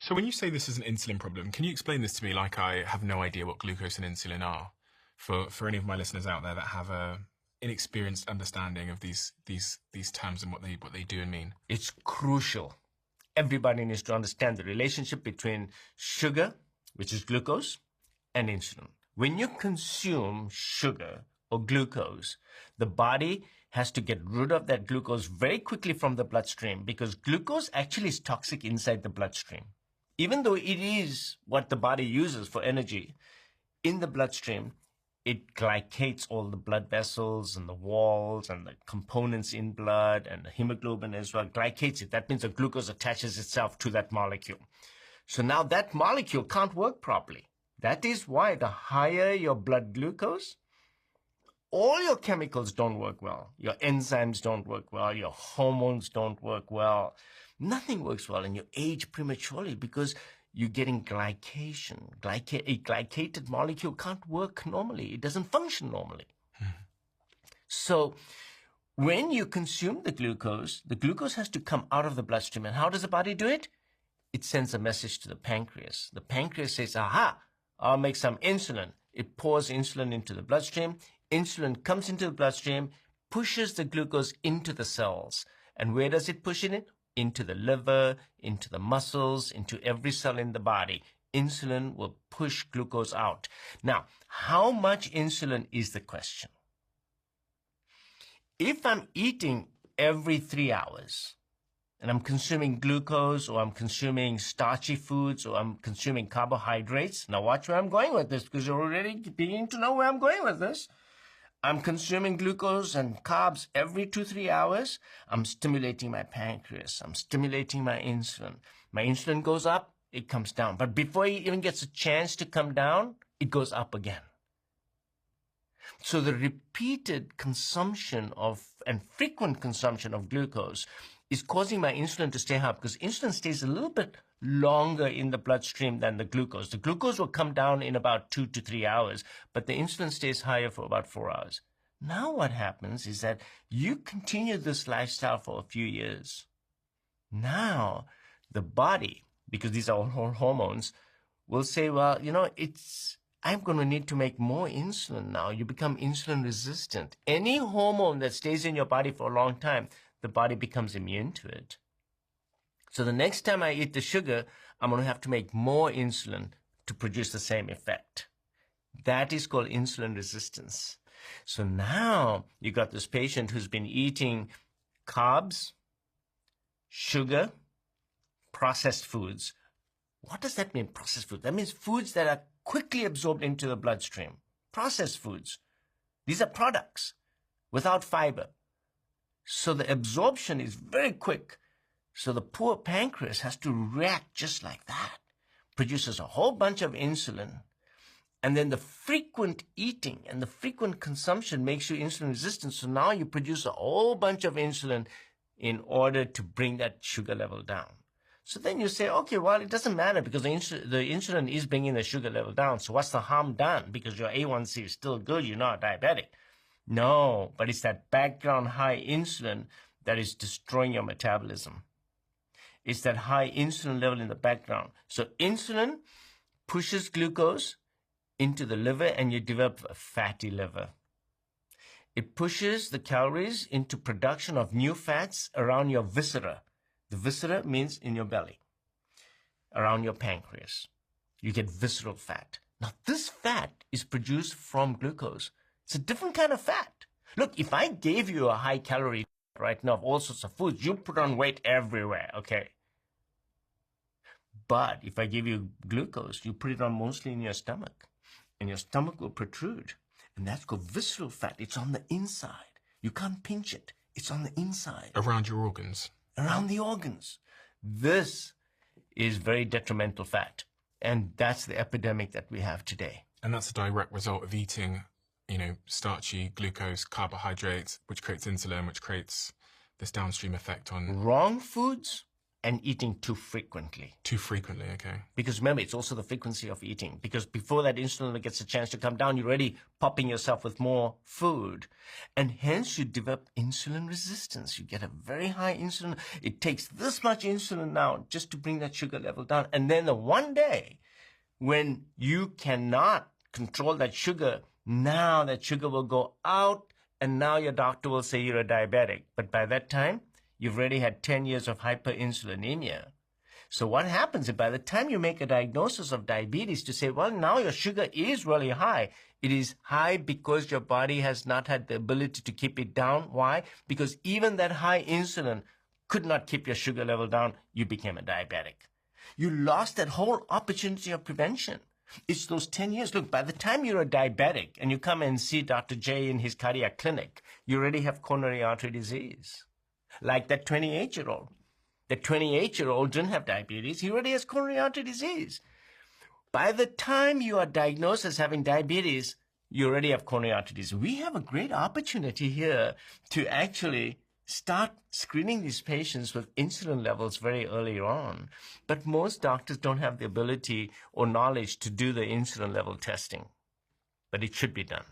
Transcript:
So when you say this is an insulin problem, can you explain this to me like I have no idea what glucose and insulin are for any of my listeners out there that have a inexperienced understanding of these terms and what they do and mean? It's crucial. Everybody needs to understand the relationship between sugar, which is glucose, and insulin. When you consume sugar or glucose, the body has to get rid of that glucose very quickly from the bloodstream because glucose actually is toxic inside the bloodstream. Even though it is what the body uses for energy, in the bloodstream, it glycates all the blood vessels and the walls and the components in blood, and the hemoglobin as well glycates it. That means the glucose attaches itself to that molecule. So now that molecule can't work properly. That is why the higher your blood glucose, all your chemicals don't work well. Your enzymes don't work well. Your hormones don't work well. Nothing works well, and you age prematurely because you're getting glycation. A glycated molecule can't work normally. It doesn't function normally. So when you consume the glucose has to come out of the bloodstream. And how does the body do it? It sends a message to the pancreas. The pancreas says, aha, I'll make some insulin. It pours insulin into the bloodstream. Insulin comes into the bloodstream, pushes the glucose into the cells. And where does it push it in? Into the liver, into the muscles, into every cell in the body. Insulin will push glucose out. Now, how much insulin is the question? If I'm eating every 3 hours and I'm consuming glucose or I'm consuming starchy foods or I'm consuming carbohydrates, now watch where I'm going with this because you're already beginning to know where I'm going with this. I'm consuming glucose and carbs every 2-3 hours. I'm stimulating my pancreas. I'm stimulating my insulin. My insulin goes up, it comes down. But before it even gets a chance to come down, it goes up again. So the repeated consumption and frequent consumption of glucose is causing my insulin to stay high because insulin stays a little bit longer in the bloodstream than the glucose. The glucose will come down in about 2 to 3 hours, but the insulin stays higher for about 4 hours. Now what happens is that you continue this lifestyle for a few years. Now the body, because these are all hormones, will say, well, I'm going to need to make more insulin now. You become insulin resistant. Any hormone that stays in your body for a long time, the body becomes immune to it. So the next time I eat the sugar, I'm going to have to make more insulin to produce the same effect. That is called insulin resistance. So now you got this patient who's been eating carbs, sugar, processed foods. What does that mean, processed foods? That means foods that are quickly absorbed into the bloodstream. Processed foods. These are products without fiber. So the absorption is very quick. So the poor pancreas has to react just like that. Produces a whole bunch of insulin. And then the frequent eating and the frequent consumption makes you insulin resistant. So now you produce a whole bunch of insulin in order to bring that sugar level down. So then you say, okay, well, it doesn't matter because the insulin is bringing the sugar level down. So what's the harm done? Because your A1C is still good. You're not diabetic. No, but it's that background high insulin that is destroying your metabolism. It's that high insulin level in the background. So insulin pushes glucose into the liver and you develop a fatty liver. It pushes the calories into production of new fats around your viscera. The viscera means in your belly, around your pancreas. You get visceral fat. Now this fat is produced from glucose. It's a different kind of fat. Look, if I gave you a high calorie right now of all sorts of foods, you put on weight everywhere, okay? But if I give you glucose, you put it on mostly in your stomach. And your stomach will protrude. And that's called visceral fat. It's on the inside. You can't pinch it. It's on the inside. Around your organs. Around the organs. This is very detrimental fat. And that's the epidemic that we have today. And that's a direct result of eating, starchy glucose, carbohydrates, which creates insulin, which creates this downstream effect on... Wrong foods and eating too frequently. Too frequently, okay. Because remember, it's also the frequency of eating. Because before that insulin gets a chance to come down, you're already popping yourself with more food. And hence you develop insulin resistance. You get a very high insulin. It takes this much insulin now just to bring that sugar level down. And then the one day when you cannot control that sugar, now that sugar will go out and now your doctor will say you're a diabetic. But by that time, you've already had 10 years of hyperinsulinemia. So what happens is by the time you make a diagnosis of diabetes to say, well, now your sugar is really high. It is high because your body has not had the ability to keep it down. Why? Because even that high insulin could not keep your sugar level down. You became a diabetic. You lost that whole opportunity of prevention. It's those 10 years. Look, by the time you're a diabetic and you come and see Dr. J in his cardiac clinic, you already have coronary artery disease. Like that 28-year-old. That 28-year-old didn't have diabetes. He already has coronary artery disease. By the time you are diagnosed as having diabetes, you already have coronary artery disease. We have a great opportunity here to actually start screening these patients with insulin levels very early on. But most doctors don't have the ability or knowledge to do the insulin level testing. But it should be done.